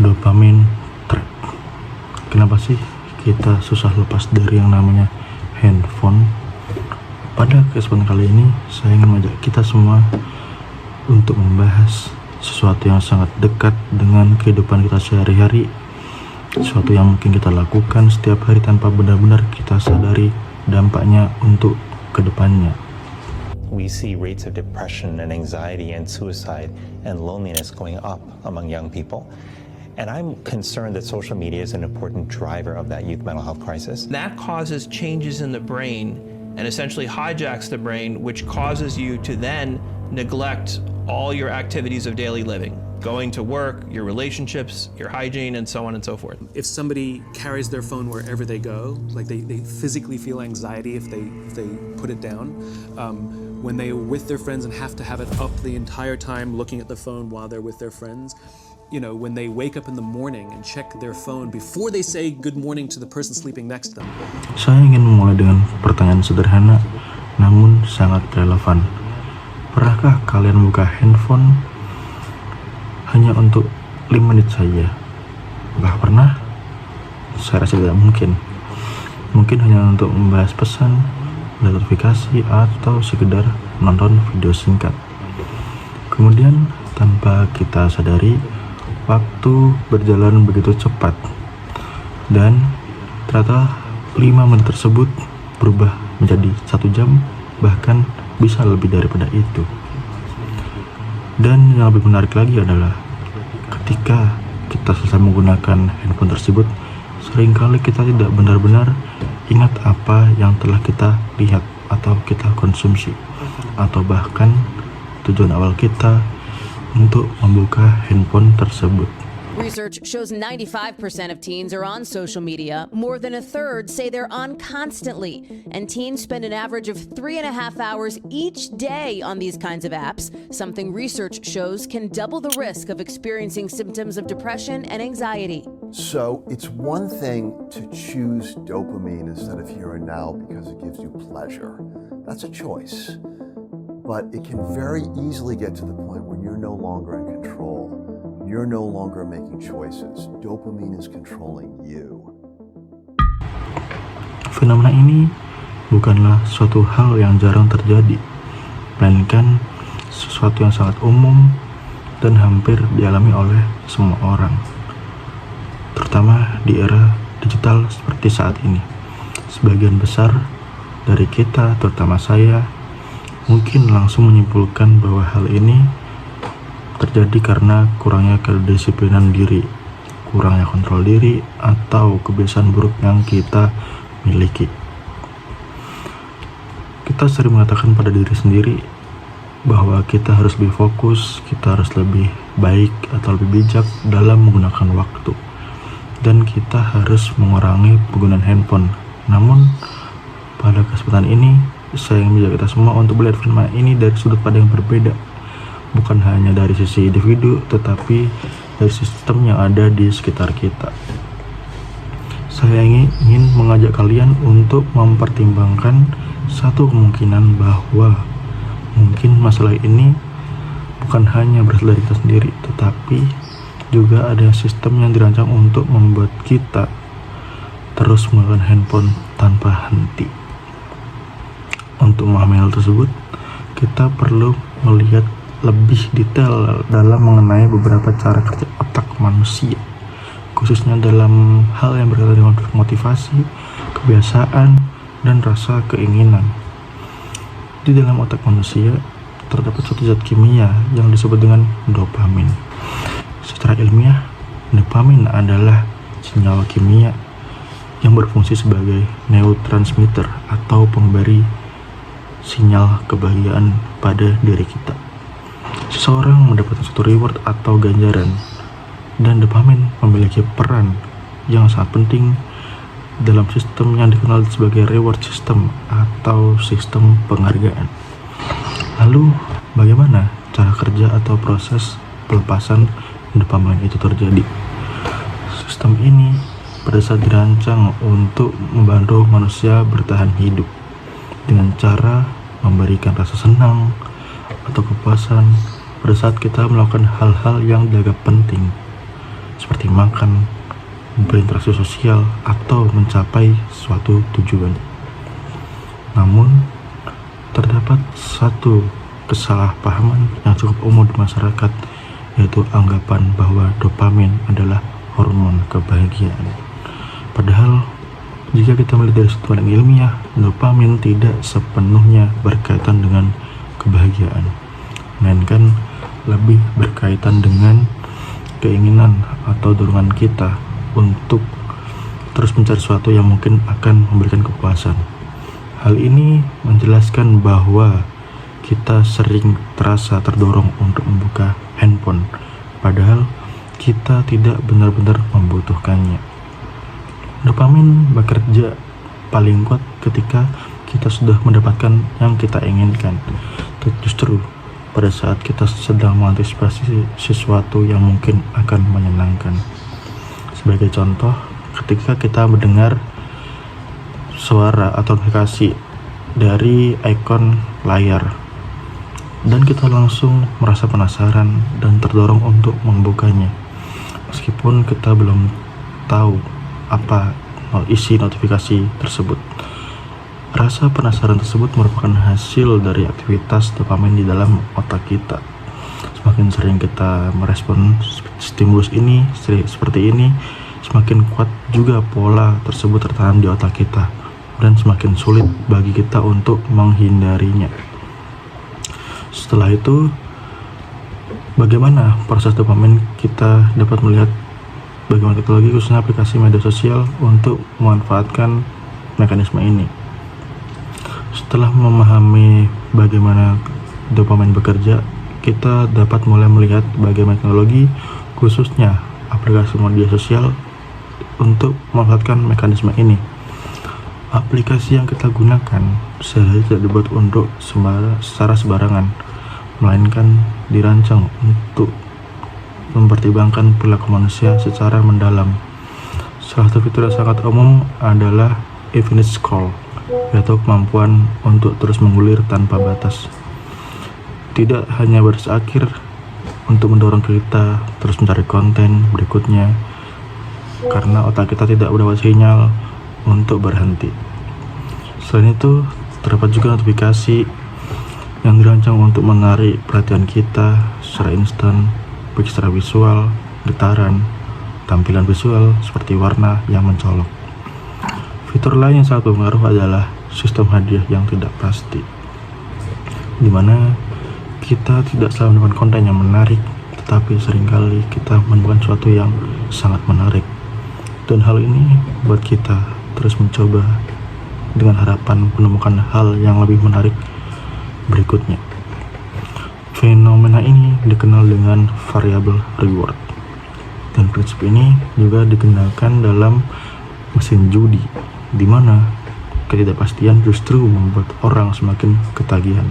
Dopamin trap. Kenapa sih kita susah lepas dari yang namanya handphone? Pada kesempatan kali ini saya ingin mengajak kita semua untuk membahas sesuatu yang sangat dekat dengan kehidupan kita sehari-hari, sesuatu yang mungkin kita lakukan setiap hari tanpa benar-benar kita sadari dampaknya untuk kedepannya. We see rates of depression and anxiety and suicide and loneliness going up among young people. And I'm concerned that social media is an important driver of that youth mental health crisis. That causes changes in the brain and essentially hijacks the brain, which causes you to then neglect all your activities of daily living. Going to work, your relationships, your hygiene, and so on and so forth. If somebody carries their phone wherever they go, like they physically feel anxiety if they put it down. When they're with their friends and have to have it up the entire time looking at the phone while they're with their friends. You know, when they wake up in the morning and check their phone before they say good morning to the person sleeping next to them. Saya ingin memulai dengan pertanyaan sederhana namun sangat relevan. Pernahkah kalian buka handphone hanya untuk 5 menit saja? Apakah pernah? Saya rasa tidak mungkin. Mungkin hanya untuk membahas pesan, notifikasi, atau sekedar nonton video singkat. Kemudian tanpa kita sadari, waktu berjalan begitu cepat dan ternyata 5 menit tersebut berubah menjadi 1 jam, bahkan bisa lebih daripada itu. Dan yang lebih menarik lagi adalah ketika kita selesai menggunakan handphone tersebut, seringkali kita tidak benar-benar ingat apa yang telah kita lihat atau kita konsumsi, atau bahkan tujuan awal kita untuk membuka handphone tersebut. Research shows 95% of teens are on social media. More than a third say they're on constantly. And teens spend an average of 3.5 hours each day on these kinds of apps, something research shows can double the risk of experiencing symptoms of depression and anxiety. So it's one thing to choose dopamine instead of here and now because it gives you pleasure. That's a choice. But it can very easily get to the point where you're no longer in control. You're no longer making choices. Dopamine is controlling you. Fenomena ini bukanlah suatu hal yang jarang terjadi, melainkan sesuatu yang sangat umum dan hampir dialami oleh semua orang, terutama di era digital seperti saat ini. Sebagian besar dari kita, terutama saya, mungkin langsung menyimpulkan bahwa hal ini terjadi karena kurangnya kedisiplinan diri, kurangnya kontrol diri, atau kebiasaan buruk yang kita miliki. Kita sering mengatakan pada diri sendiri bahwa kita harus lebih fokus, kita harus lebih baik atau lebih bijak dalam menggunakan waktu, dan kita harus mengurangi penggunaan handphone. Namun pada kesempatan ini saya ingin mengajak kita semua untuk melihat fenomena ini dari sudut pandang yang berbeda, bukan hanya dari sisi individu, tetapi dari sistem yang ada di sekitar kita. Saya ingin mengajak kalian untuk mempertimbangkan satu kemungkinan bahwa mungkin masalah ini bukan hanya berasal dari kita sendiri, tetapi juga ada sistem yang dirancang untuk membuat kita terus menggunakan handphone tanpa henti. Untuk memahami hal tersebut, kita perlu melihat lebih detail dalam mengenai beberapa cara kerja otak manusia, khususnya dalam hal yang berkaitan dengan motivasi, kebiasaan, dan rasa keinginan. Di dalam otak manusia terdapat suatu zat kimia yang disebut dengan dopamin. Secara ilmiah, dopamin adalah senyawa kimia yang berfungsi sebagai neurotransmitter atau pemberi sinyal kebahagiaan pada diri kita. Seseorang mendapatkan suatu reward atau ganjaran, dan dopamin memiliki peran yang sangat penting dalam sistem yang dikenal sebagai reward system atau sistem penghargaan. Lalu, bagaimana cara kerja atau proses pelepasan dopamin itu terjadi? Sistem ini pada saat dirancang untuk membantu manusia bertahan hidup dengan cara memberikan rasa senang atau kepuasan pada saat kita melakukan hal-hal yang dianggap penting. seperti makan, berinteraksi sosial, atau mencapai suatu tujuan. Namun, terdapat satu kesalahpahaman yang cukup umum di masyarakat, yaitu anggapan bahwa dopamin adalah hormon kebahagiaan. Padahal, jika kita melihat dari sudut pandang ilmiah, dopamin tidak sepenuhnya berkaitan dengan kebahagiaan, melainkan lebih berkaitan dengan keinginan atau dorongan kita untuk terus mencari sesuatu yang mungkin akan memberikan kepuasan. Hal ini menjelaskan bahwa kita sering terasa terdorong untuk membuka handphone, padahal kita tidak benar-benar membutuhkannya. Dopamin bekerja paling kuat ketika kita sudah mendapatkan yang kita inginkan. Justru pada saat kita sedang mengantisipasi sesuatu yang mungkin akan menyenangkan. Sebagai contoh, ketika kita mendengar suara atau notifikasi dari ikon layar, dan kita langsung merasa penasaran dan terdorong untuk membukanya, meskipun kita belum tahu apa isi notifikasi tersebut. Rasa penasaran tersebut merupakan hasil dari aktivitas dopamin di dalam otak kita. Semakin sering kita merespon stimulus ini seperti ini, semakin kuat juga pola tersebut tertanam di otak kita, dan semakin sulit bagi kita untuk menghindarinya. Setelah itu, bagaimana proses dopamin? Kita dapat melihat bagaimana teknologi, khususnya aplikasi media sosial, untuk memanfaatkan mekanisme ini. Setelah memahami bagaimana dopamin bekerja, kita dapat mulai melihat bagaimana teknologi, khususnya aplikasi media sosial, untuk memanfaatkan mekanisme ini. Aplikasi yang kita gunakan seharusnya tidak dibuat untuk secara sembarangan, melainkan dirancang untuk mempertimbangkan perilaku manusia secara mendalam. Salah satu fitur yang sangat umum adalah infinite scroll, yaitu kemampuan untuk terus menggulir tanpa batas. Tidak hanya berakhir untuk mendorong kita terus mencari konten berikutnya, karena otak kita tidak mendapat sinyal untuk berhenti. Selain itu, terdapat juga notifikasi yang dirancang untuk menarik perhatian kita secara instan, baik secara visual, getaran, tampilan visual seperti warna yang mencolok. Fitur lain yang sangat berpengaruh adalah sistem hadiah yang tidak pasti, di mana kita tidak selalu menemukan konten yang menarik, tetapi seringkali kita menemukan sesuatu yang sangat menarik. Dan hal ini buat kita terus mencoba dengan harapan menemukan hal yang lebih menarik berikutnya. Fenomena ini dikenal dengan variable reward, dan prinsip ini juga digunakan dalam mesin judi, di mana ketidakpastian justru membuat orang semakin ketagihan.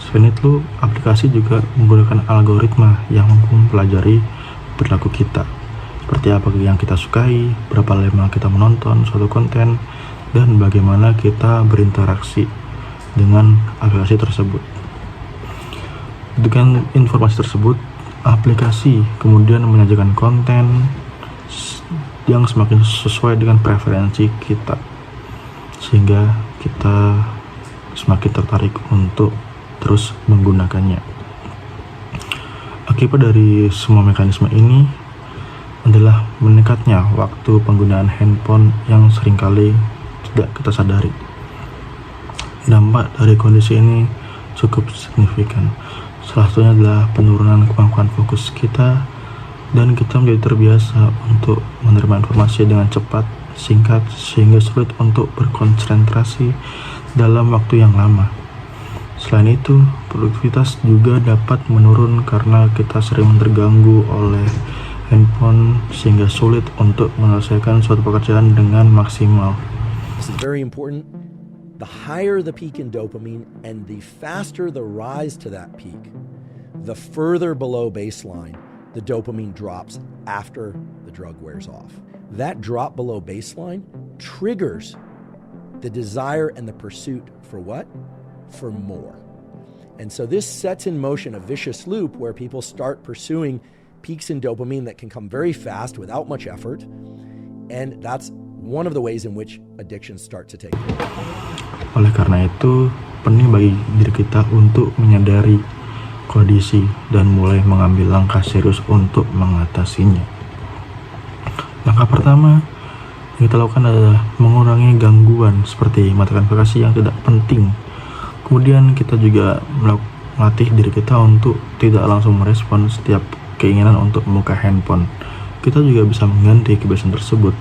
Selain itu, aplikasi juga menggunakan algoritma yang mempelajari perilaku kita, seperti apa yang kita sukai, berapa lama kita menonton suatu konten, dan bagaimana kita berinteraksi dengan aplikasi tersebut. Dengan informasi tersebut, aplikasi kemudian menyajikan konten yang semakin sesuai dengan preferensi kita, sehingga kita semakin tertarik untuk terus menggunakannya. Akibat dari semua mekanisme ini adalah meningkatnya waktu penggunaan handphone yang seringkali tidak kita sadari. Dampak dari kondisi ini cukup signifikan. Salah satunya adalah penurunan kemampuan fokus kita, dan kita menjadi terbiasa untuk menerima informasi dengan cepat, singkat, sehingga sulit untuk berkonsentrasi dalam waktu yang lama. Selain itu, produktivitas juga dapat menurun karena kita sering terganggu oleh handphone, sehingga sulit untuk menyelesaikan suatu pekerjaan dengan maksimal. This is very important. The higher the peak in dopamine and the faster the rise to that peak, the further below baseline the dopamine drops after the drug wears off. That drop below baseline triggers the desire and the pursuit for what? For more. And so this sets in motion a vicious loop where people start pursuing peaks in dopamine that can come very fast without much effort. And that's one of the ways in which addictions start to take hold. Oleh karena itu, penting bagi diri kita untuk menyadari kondisi dan mulai mengambil langkah serius untuk mengatasinya. Langkah pertama yang kita lakukan adalah mengurangi gangguan seperti matikan aplikasi yang tidak penting. Kemudian kita juga melatih diri kita untuk tidak langsung merespon setiap keinginan untuk membuka handphone. Kita juga bisa mengganti kebiasaan tersebut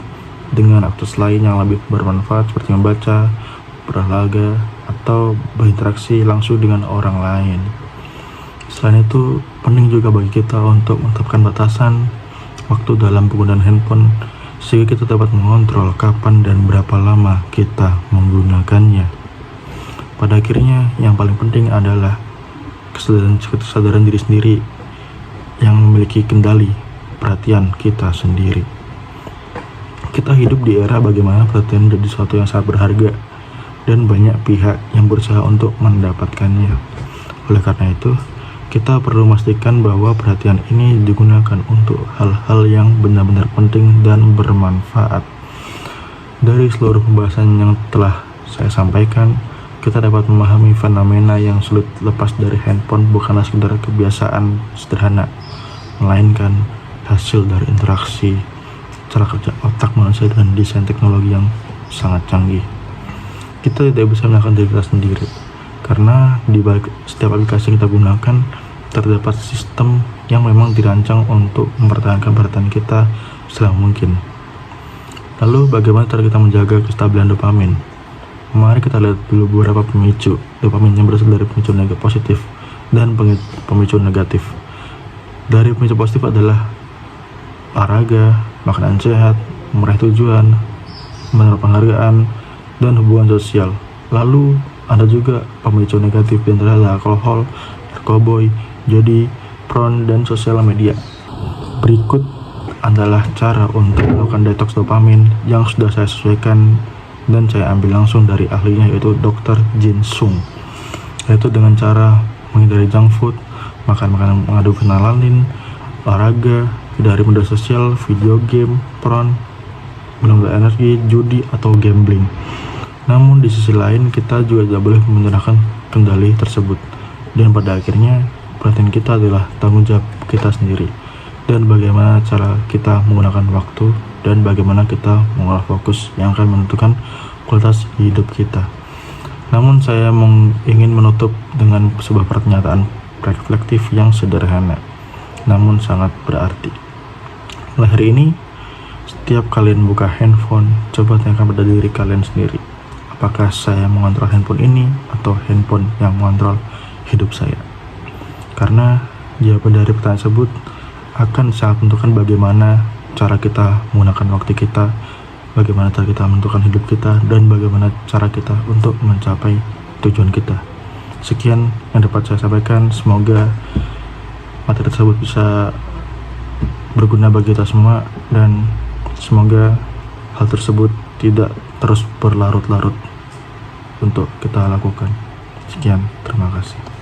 dengan aktivitas lain yang lebih bermanfaat seperti membaca, berolahraga, atau berinteraksi langsung dengan orang lain. Selain itu, penting juga bagi kita untuk menetapkan batasan waktu dalam penggunaan handphone sehingga kita dapat mengontrol kapan dan berapa lama kita menggunakannya. Pada akhirnya, yang paling penting adalah kesadaran diri sendiri yang memiliki kendali perhatian kita sendiri. Kita hidup di era bagaimana perhatian menjadi sesuatu yang sangat berharga dan banyak pihak yang berusaha untuk mendapatkannya. Oleh karena itu, kita perlu memastikan bahwa perhatian ini digunakan untuk hal-hal yang benar-benar penting dan bermanfaat. Dari seluruh pembahasan yang telah saya sampaikan, kita dapat memahami fenomena yang sulit lepas dari handphone bukanlah sekedar kebiasaan sederhana, melainkan hasil dari interaksi cara kerja otak manusia dan desain teknologi yang sangat canggih. Kita tidak bisa menyalahkan diri kita sendiri, karena di balik setiap aplikasi yang kita gunakan terdapat sistem yang memang dirancang untuk mempertahankan perhatian kita selama mungkin. Lalu bagaimana cara kita menjaga kestabilan dopamin? Mari kita lihat dulu beberapa pemicu dopamin yang berasal dari pemicu positif dan pemicu negatif. Dari pemicu positif adalah olahraga, makanan sehat, meraih tujuan, menerima penghargaan, dan hubungan sosial. Lalu ada juga pemicu negatif yang adalah alkohol, narkoba, judi, porn, dan sosial media. Berikut adalah cara untuk melakukan detox dopamin yang sudah saya sesuaikan dan saya ambil langsung dari ahlinya, yaitu Dr. Jin Sung, yaitu dengan cara menghindari junk food, makan makanan mengandung phenalanin, olahraga, hindari media sosial, video game, porn, minum energi, judi, atau gambling. Namun di sisi lain kita juga tidak boleh menyerahkan kendali tersebut, dan pada akhirnya perhatian kita adalah tanggung jawab kita sendiri, dan bagaimana cara kita menggunakan waktu dan bagaimana kita mengolah fokus yang akan menentukan kualitas hidup kita. Namun saya ingin menutup dengan sebuah pernyataan reflektif yang sederhana namun sangat berarti. Mulai hari ini, setiap kalian buka handphone, coba tanyakan pada diri kalian sendiri, apakah saya mengontrol handphone ini atau handphone yang mengontrol hidup saya? Karena jawaban dari pertanyaan tersebut akan sangat menentukan bagaimana cara kita menggunakan waktu kita, bagaimana cara kita menentukan hidup kita, dan bagaimana cara kita untuk mencapai tujuan kita. Sekian yang dapat saya sampaikan, semoga materi tersebut bisa berguna bagi kita semua, dan semoga hal tersebut tidak terus berlarut-larut untuk kita lakukan. Sekian, terima kasih.